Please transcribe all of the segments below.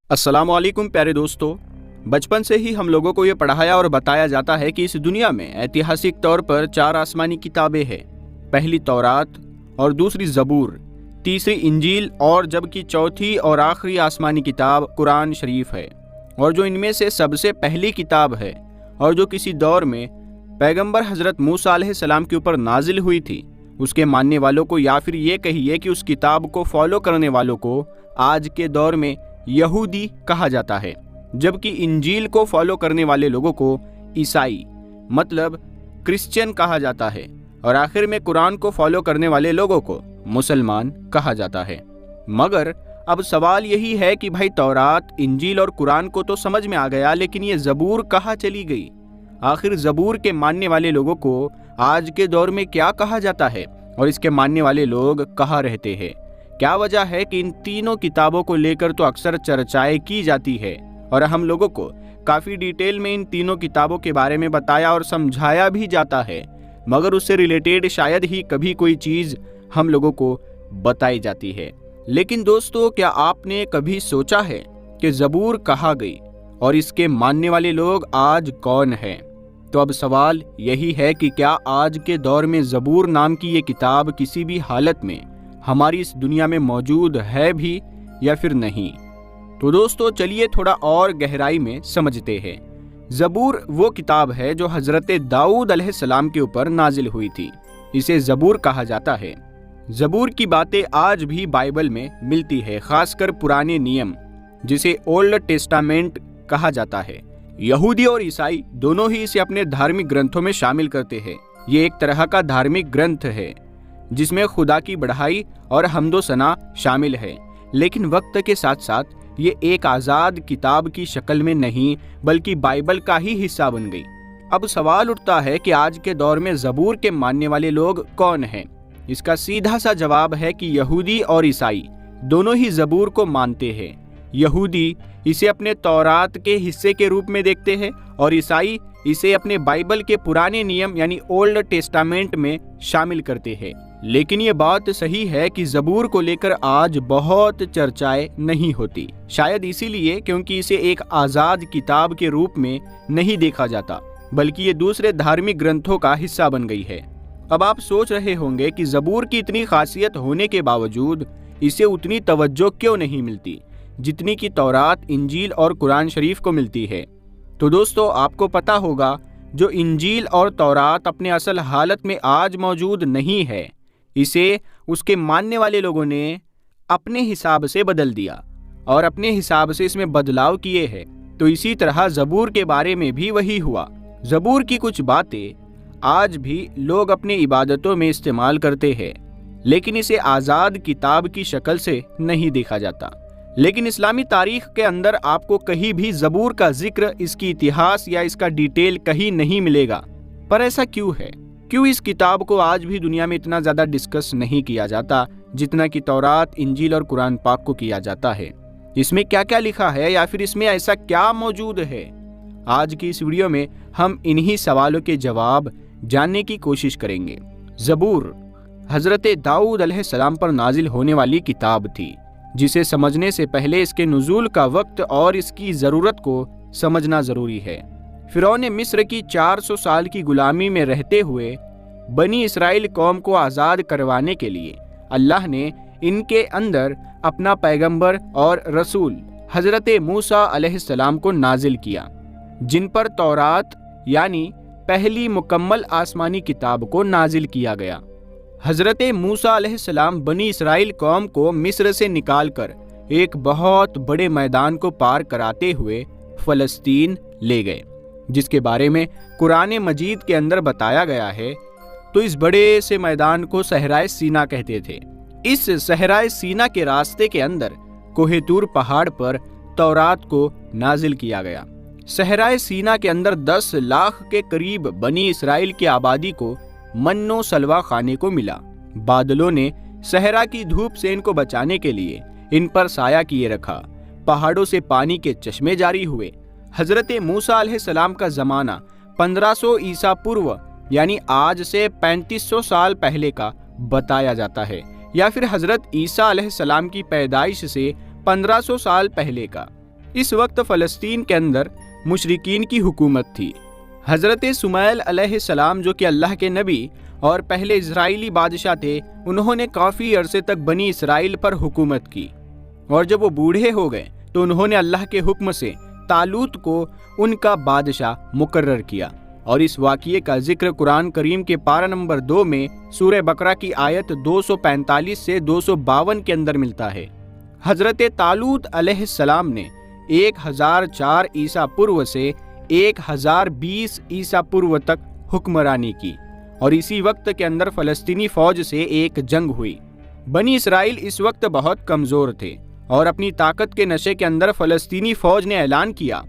अस्सलाम वालेकुम प्यारे दोस्तों। बचपन से ही हम लोगों को ये पढ़ाया और बताया जाता है कि इस दुनिया में ऐतिहासिक तौर पर 4 आसमानी किताबें हैं। पहली तौरात और दूसरी ज़बूर, तीसरी इंजील और जबकि चौथी और आखिरी आसमानी किताब कुरान शरीफ है। और जो इनमें से सबसे पहली किताब है और जो किसी दौर में पैगंबर हज़रत मूसा अलैहिस्सलाम के ऊपर नाजिल हुई थी, उसके मानने वालों को या फिर ये कहिए कि उस किताब को फॉलो करने वालों को आज के दौर में यहूदी कहा जाता है, जबकि इंजील को फॉलो करने वाले लोगों को ईसाई मतलब क्रिश्चियन कहा जाता है और आखिर में कुरान को फॉलो करने वाले लोगों को मुसलमान कहा जाता है। मगर अब सवाल यही है कि भाई तौरात, इंजील और कुरान को तो समझ में आ गया, लेकिन ये ज़बूर कहाँ चली गई? आखिर ज़बूर के मानने वाले लोगों को आज के दौर में क्या कहा जाता है और इसके मानने वाले लोग कहाँ रहते हैं? क्या वजह है कि इन तीनों किताबों को लेकर तो अक्सर चर्चाएं की जाती है और हम लोगों को काफ़ी डिटेल में इन तीनों किताबों के बारे में बताया और समझाया भी जाता है, मगर उससे रिलेटेड शायद ही कभी कोई चीज़ हम लोगों को बताई जाती है। लेकिन दोस्तों, क्या आपने कभी सोचा है कि ज़बूर कहाँ गई और इसके मानने वाले लोग आज कौन हैं? तो अब सवाल यही है कि क्या आज के दौर में ज़बूर नाम की ये किताब किसी भी हालत में हमारी इस दुनिया में मौजूद है भी या फिर नहीं? तो दोस्तों चलिए थोड़ा और गहराई में समझते हैं। ज़बूर वो किताब है जो हज़रत दाऊद अलैहिस्सलाम के ऊपर नाजिल हुई थी। इसे ज़बूर कहा जाता है। ज़बूर की बातें आज भी बाइबल में मिलती है, खासकर पुराने नियम जिसे ओल्ड टेस्टामेंट कहा जाता है। यहूदी और ईसाई दोनों ही इसे अपने धार्मिक ग्रंथों में शामिल करते हैं। ये एक तरह का धार्मिक ग्रंथ है जिसमें खुदा की बढ़ाई और हम्दो सना शामिल है, लेकिन वक्त के साथ साथ ये एक आज़ाद किताब की शक्ल में नहीं बल्कि बाइबल का ही हिस्सा बन गई। अब सवाल उठता है कि आज के दौर में ज़बूर के मानने वाले लोग कौन हैं? इसका सीधा सा जवाब है कि यहूदी और ईसाई दोनों ही ज़बूर को मानते हैं। यहूदी इसे अपने तौरात के हिस्से के रूप में देखते हैं और ईसाई इसे अपने बाइबल के पुराने नियम यानी ओल्ड टेस्टामेंट में शामिल करते हैं। लेकिन ये बात सही है कि ज़बूर को लेकर आज बहुत चर्चाएं नहीं होती, शायद इसीलिए क्योंकि इसे एक आज़ाद किताब के रूप में नहीं देखा जाता, बल्कि ये दूसरे धार्मिक ग्रंथों का हिस्सा बन गई है। अब आप सोच रहे होंगे कि ज़बूर की इतनी खासियत होने के बावजूद इसे उतनी तवज्जो क्यों नहीं मिलती जितनी कि तौरात, इंजील और कुरान शरीफ को मिलती है। तो दोस्तों, आपको पता होगा जो इंजील और तौरात अपने असल हालत में आज मौजूद नहीं है, इसे उसके मानने वाले लोगों ने अपने हिसाब से बदल दिया और अपने हिसाब से इसमें बदलाव किए हैं। तो इसी तरह ज़बूर के बारे में भी वही हुआ। ज़बूर की कुछ बातें आज भी लोग अपने इबादतों में इस्तेमाल करते हैं, लेकिन इसे आज़ाद किताब की शक्ल से नहीं देखा जाता। लेकिन इस्लामी तारीख के अंदर आपको कहीं भी ज़बूर का जिक्र, इसकी इतिहास या इसका डिटेल कहीं नहीं मिलेगा। पर ऐसा क्यों है? क्यों इस किताब को आज भी दुनिया में इतना ज़्यादा डिस्कस नहीं किया जाता जितना कि तौरात, इंजील और कुरान पाक को किया जाता है? इसमें क्या क्या लिखा है या फिर इसमें ऐसा क्या मौजूद है? आज की इस वीडियो में हम इन्हीं सवालों के जवाब जानने की कोशिश करेंगे। ज़बूर हज़रत दाऊद अलैहिस्सलाम पर नाजिल होने वाली किताब थी, जिसे समझने से पहले इसके नुज़ूल का वक्त और इसकी ज़रूरत को समझना ज़रूरी है। फ़िरौन मिस्र की 400 साल की गुलामी में रहते हुए बनी इसराइल कौम को आज़ाद करवाने के लिए अल्लाह ने इनके अंदर अपना पैगंबर और रसूल हज़रत मूसा अलैहिस्सलाम को नाजिल किया, जिन पर तौरात यानी पहली मुकम्मल आसमानी किताब को नाजिल किया गया। हज़रत मूसा अलैहिस्सलाम बनी इसराइल कौम को मिस्र से निकालकर एक बहुत बड़े मैदान को पार कराते हुए फ़लस्तीन ले गए, जिसके बारे में कुरान मजीद के अंदर बताया गया है। तो इस बड़े से मैदान को सहराए सीना कहते थे। इस सहराए सीना के रास्ते के अंदर कोहे तूर पहाड़ पर तौरात को नाजिल किया गया। सहराए सीना के अंदर 10 लाख के करीब बनी इसराइल की आबादी को मन्नो सलवा खाने को मिला। बादलों ने सहरा की धूप से इनको बचाने के लिए इन पर साया किए रखा। पहाड़ों से पानी के चश्मे जारी हुए। हज़रत मूसा अलैहिस्सलाम का ज़माना 1500 ईसा पूर्व यानी आज से 3500 साल पहले का बताया जाता है, या फिर हज़रत ईसा अलैहिस्सलाम की पैदाइश से 1500 साल पहले का। اس وقت فلسطین کے اندر مشرکین کی حکومت تھی۔ حضرت سمیل علیہ السلام جو کہ اللہ کے نبی اور پہلے اسرائیلی بادشاہ تھے، انہوں نے کافی عرصے تک بنی اسرائیل پر حکومت کی، اور جب وہ بوڑھے ہو گئے تو انہوں نے اللہ کے حکم سے طالوت کو ان کا بادشاہ مقرر کیا، اور اس واقعے کا ذکر قرآن کریم کے پارہ نمبر 2 میں سورہ بقرہ کی آیت 245 سے 252 کے اندر ملتا ہے۔ حضرت طالوت علیہ السلام نے 1004 عیسیٰ پورو سے 1020 عیسیٰ پورو تک حکمرانی کی، اور اسی وقت کے اندر فلسطینی فوج سے ایک جنگ ہوئی۔ بنی اسرائیل اس وقت بہت کمزور تھے، اور اپنی طاقت کے نشے کے اندر فلسطینی فوج نے اعلان کیا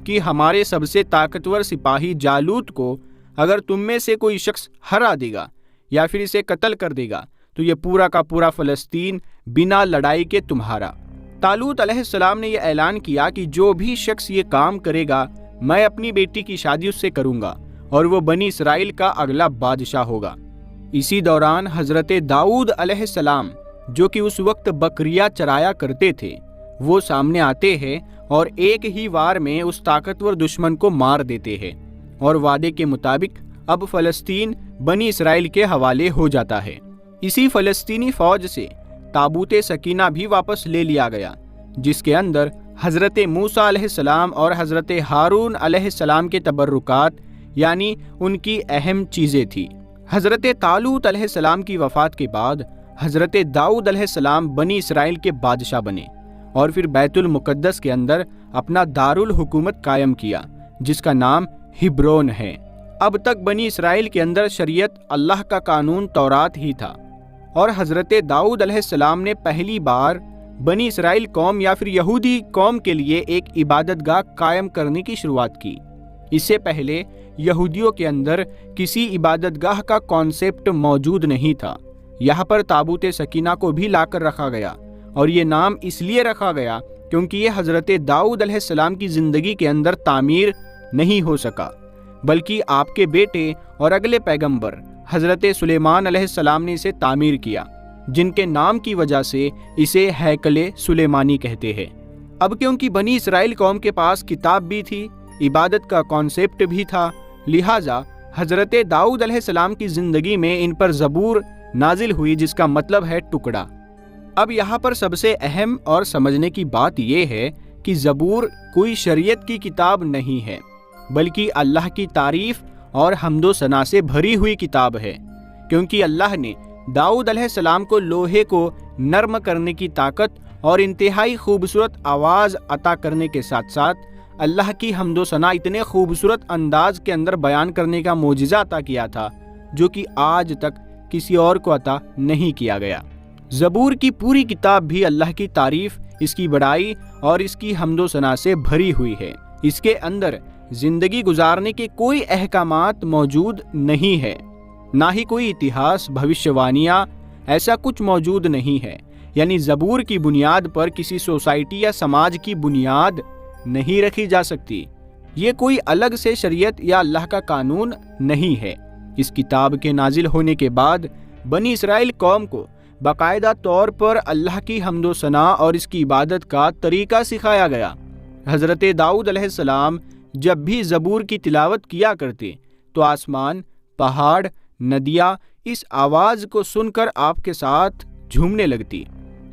کہ ہمارے سب سے طاقتور سپاہی جالوت کو اگر تم میں سے کوئی شخص ہرا دے گا یا پھر اسے قتل کر دے گا تو یہ پورا کا پورا فلسطین بنا لڑائی کے تمہارا۔ طالوت علیہ السلام نے یہ اعلان کیا کہ جو بھی شخص یہ کام کرے گا میں اپنی بیٹی کی شادی اس سے کروں گا، اور وہ بنی اسرائیل کا اگلا بادشاہ ہوگا۔ اسی دوران حضرت داؤد علیہ السلام جو کہ اس وقت بکریاں چرایا کرتے تھے، وہ سامنے آتے ہیں اور ایک ہی وار میں اس طاقتور دشمن کو مار دیتے ہیں، اور وعدے کے مطابق اب فلسطین بنی اسرائیل کے حوالے ہو جاتا ہے۔ اسی فلسطینی فوج سے تابوت سکینہ بھی واپس لے لیا گیا، جس کے اندر حضرت موسیٰ علیہ السلام اور حضرت ہارون علیہ السلام کے تبرکات یعنی ان کی اہم چیزیں تھیں۔ حضرت طالوت علیہ السلام کی وفات کے بعد حضرت داؤد علیہ السلام بنی اسرائیل کے بادشاہ بنے، اور پھر بیت المقدس کے اندر اپنا دارالحکومت قائم کیا جس کا نام ہبرون ہے۔ اب تک بنی اسرائیل کے اندر شریعت اللہ کا قانون تورات ہی تھا، اور حضرت داؤد علیہ السلام نے پہلی بار بنی اسرائیل قوم یا پھر یہودی قوم کے لیے ایک عبادت گاہ قائم کرنے کی شروعات کی۔ اس سے پہلے یہودیوں کے اندر کسی عبادت گاہ کا کانسیپٹ موجود نہیں تھا۔ یہاں پر تابوت سکینہ کو بھی لا کر رکھا گیا، اور یہ نام اس لیے رکھا گیا کیونکہ یہ حضرت داؤد علیہ السلام کی زندگی کے اندر تعمیر نہیں ہو سکا، بلکہ آپ کے بیٹے اور اگلے پیغمبر حضرت سلیمان علیہ السلام نے اسے تعمیر کیا، جن کے نام کی وجہ سے اسے ہیکل سلیمانی کہتے ہیں۔ اب کیونکہ بنی اسرائیل قوم کے پاس کتاب بھی تھی، عبادت کا کانسیپٹ بھی تھا، لہٰذا حضرت داؤد علیہ السلام کی زندگی میں ان پر زبور نازل ہوئی، جس کا مطلب ہے ٹکڑا۔ اب یہاں پر سب سے اہم اور سمجھنے کی بات یہ ہے کہ زبور کوئی شریعت کی کتاب نہیں ہے، بلکہ اللہ کی تعریف اور حمد و ثنا سے بھری ہوئی کتاب ہے، کیونکہ اللہ نے داؤد علیہ السلام کو لوہے کو نرم کرنے کی طاقت اور انتہائی خوبصورت آواز عطا کرنے کے ساتھ ساتھ اللہ کی حمد و ثنا اتنے خوبصورت انداز کے اندر بیان کرنے کا معجزہ عطا کیا تھا جو کہ آج تک کسی اور کو عطا نہیں کیا گیا۔ زبور کی پوری کتاب بھی اللہ کی تعریف، اس کی بڑائی اور اس کی حمد و ثنا سے بھری ہوئی ہے۔ اس کے اندر زندگی گزارنے کے کوئی احکامات موجود نہیں ہے، نہ ہی کوئی اتہاس، بھوشیوانیاں، ایسا کچھ موجود نہیں ہے۔ یعنی زبور کی بنیاد پر کسی سوسائٹی یا سماج کی بنیاد نہیں رکھی جا سکتی۔ یہ کوئی الگ سے شریعت یا اللہ کا قانون نہیں ہے۔ اس کتاب کے نازل ہونے کے بعد بنی اسرائیل قوم کو باقاعدہ طور پر اللہ کی حمد و ثنا اور اس کی عبادت کا طریقہ سکھایا گیا۔ حضرت داؤد علیہ السلام جب بھی زبور کی تلاوت کیا کرتے تو آسمان، پہاڑ، ندیاں اس آواز کو سن کر آپ کے ساتھ جھومنے لگتی۔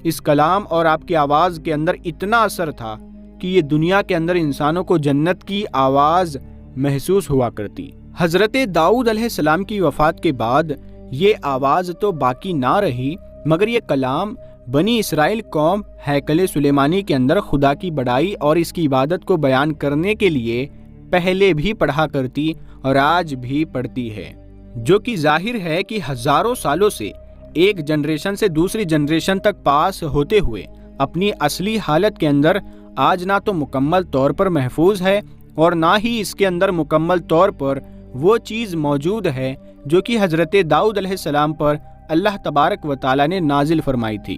اس کلام اور آپ کی آواز کے اندر اتنا اثر تھا کہ یہ دنیا کے اندر انسانوں کو جنت کی آواز محسوس ہوا کرتی۔ حضرت داؤد علیہ السلام کی وفات کے بعد یہ آواز تو باقی نہ رہی، مگر یہ کلام بنی اسرائیل قوم ہیکل سلیمانی کے اندر خدا کی بڑائی اور اس کی عبادت کو بیان کرنے کے لیے پہلے بھی پڑھا کرتی اور آج بھی پڑھتی ہے، جو کہ ظاہر ہے کہ ہزاروں سالوں سے ایک جنریشن سے دوسری جنریشن تک پاس ہوتے ہوئے اپنی اصلی حالت کے اندر آج نہ تو مکمل طور پر محفوظ ہے اور نہ ہی اس کے اندر مکمل طور پر وہ چیز موجود ہے جو کہ حضرت داؤد علیہ السلام پر اللہ تبارک و تعالیٰ نے نازل فرمائی تھی۔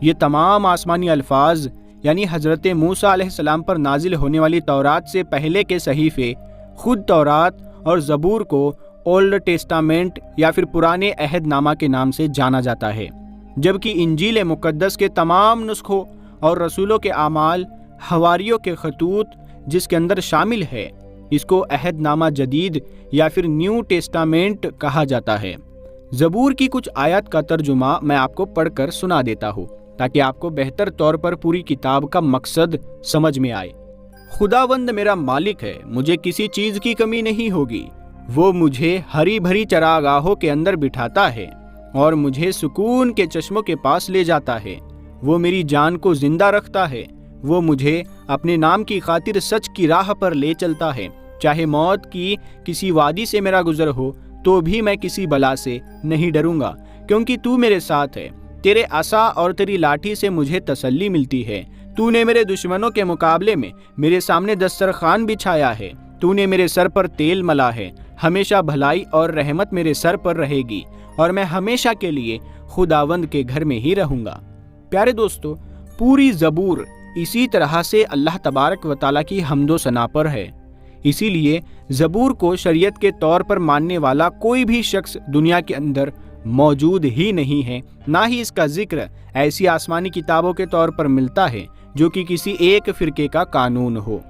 یہ تمام آسمانی الفاظ یعنی حضرت موسیٰ علیہ السلام پر نازل ہونے والی تورات سے پہلے کے صحیفے، خود تورات اور زبور کو اولڈ ٹیسٹامنٹ یا پھر پرانے عہد نامہ کے نام سے جانا جاتا ہے، جبکہ انجیل مقدس کے تمام نسخوں اور رسولوں کے اعمال हवारियों के खतूत जिसके अंदर शामिल है, इसको अहद नामा जदीद या फिर न्यू टेस्टामेंट कहा जाता है। ज़बूर की कुछ आयत का तर्जुमा मैं आपको पढ़कर सुना देता हूँ ताकि आपको बेहतर तौर पर पूरी किताब का मकसद समझ में आए। खुदावंद मेरा मालिक है, मुझे किसी चीज़ की कमी नहीं होगी। वो मुझे हरी भरी चरागाहों के अंदर बिठाता है और मुझे सुकून के चश्मों के पास ले जाता है। वो मेरी जान को जिंदा रखता है। वो मुझे अपने नाम की खातिर सच की राह पर ले चलता है। चाहे मौत की किसी वादी से मेरा गुजर हो तो भी मैं किसी बला से नहीं डरूंगा, क्योंकि तू मेरे साथ है। तेरे असा और तेरी लाठी से मुझे तसल्ली मिलती है। तूने मेरे दुश्मनों के मुकाबले में मेरे सामने दस्तरखान बिछाया है। तूने मेरे सर पर तेल मला है। हमेशा भलाई और रहमत मेरे सर पर रहेगी और मैं हमेशा के लिए खुदावंद के घर में ही रहूंगा। प्यारे दोस्तों, पूरी ज़बूर इसी तरह से अल्लाह तबारक व तआला की हम्दो सना पर है। इसीलिए ज़बूर को शरीयत के तौर पर मानने वाला कोई भी शख्स दुनिया के अंदर मौजूद ही नहीं है। ना ही इसका जिक्र ऐसी आसमानी किताबों के तौर पर मिलता है जो कि किसी एक फ़िरके का कानून हो,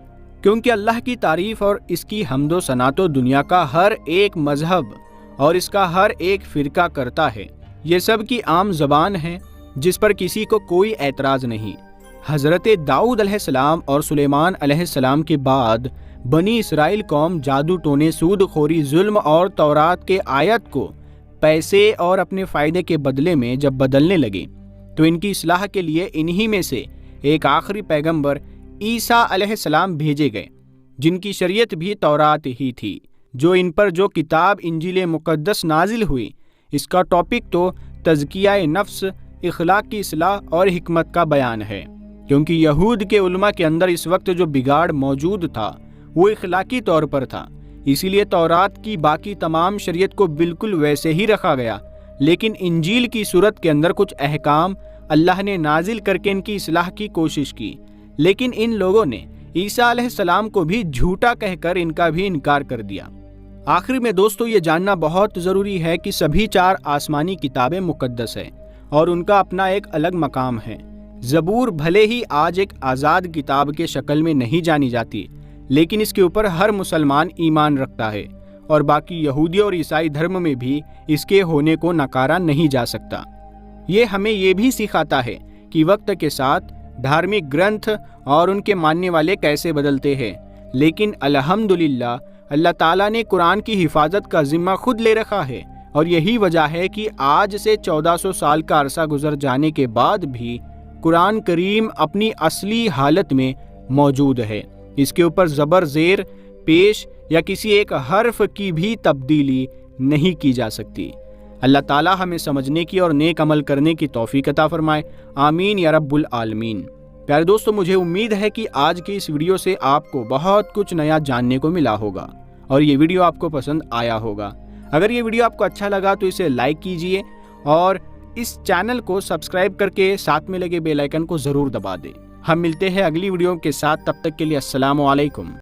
क्योंकि अल्लाह की तारीफ़ और इसकी हम्दो सना तो दुनिया का हर एक मजहब और इसका हर एक फ़िरका करता है। ये सब की आम ज़बान है जिस पर किसी को कोई एतराज़ नहीं। हज़रत दाऊद अलैहिस्सलाम और सुलेमान अलैहिस्सलाम के बाद बनी इसराइल कौम जादू टोने, सूद खोरी, जुल्म और तौरात के आयत को पैसे और अपने फ़ायदे के बदले में जब बदलने लगे तो इनकी इस्लाह के लिए इन्हीं में से एक आखिरी पैगंबर ईसा अलैहिस्सलाम भेजे गए, जिनकी शरीयत भी तौरात ही थी। जो इन पर जो किताब इंजील मुक़द्दस नाजिल हुई, इसका टॉपिक तो तज़किया नफ्स, इखलाक की इस्लाह और हिकमत का बयान है। क्योंकि यहूद के उलमा के अंदर इस वक्त जो बिगाड़ मौजूद था वो इखलाकी तौर पर था, इसीलिए तौरात की बाकी तमाम शरीयत को बिल्कुल वैसे ही रखा गया, लेकिन इंजील की सूरत के अंदर कुछ अहकाम अल्लाह ने नाजिल करके इनकी इस्लाह की कोशिश की। लेकिन इन लोगों ने ईसा अलैहिस्सलाम को भी झूठा कहकर इनका भी इनकार कर दिया। आखिर में दोस्तों, ये जानना बहुत ज़रूरी है कि सभी 4 आसमानी किताबें मुक़द्दस हैं और उनका अपना एक अलग मकाम है। ज़बूर भले ही आज एक आज़ाद किताब के शक्ल में नहीं जानी जाती, लेकिन इसके ऊपर हर मुसलमान ईमान रखता है और बाकी यहूदी और ईसाई धर्म में भी इसके होने को नकारा नहीं जा सकता। ये हमें ये भी सिखाता है कि वक्त के साथ धार्मिक ग्रंथ और उनके मानने वाले कैसे बदलते हैं, लेकिन अल्हम्दुलिल्लाह अल्लाह ताला ने कुरान की हिफाजत का जिम्मा खुद ले रखा है और यही वजह है कि आज से 1400 साल का अरसा गुजर जाने के बाद भी कुरान करीम अपनी असली हालत में मौजूद है। इसके ऊपर ज़बर, ज़ेर, पेश या किसी एक हर्फ की भी तब्दीली नहीं की जा सकती। अल्लाह ताला हमें समझने की और नेक अमल करने की तौफीक अता फरमाए। आमीन या रब्बुल आलमीन। प्यारे दोस्तों, मुझे उम्मीद है कि आज की इस वीडियो से आपको बहुत कुछ नया जानने को मिला होगा और ये वीडियो आपको पसंद आया होगा। अगर ये वीडियो आपको अच्छा लगा तो इसे लाइक कीजिए और इस चैनल को सब्सक्राइब करके साथ में लगे बेल आइकन को ज़रूर दबा दें। हम मिलते हैं अगली वीडियो के साथ, तब तक के लिए अस्सलामु अलैकुम।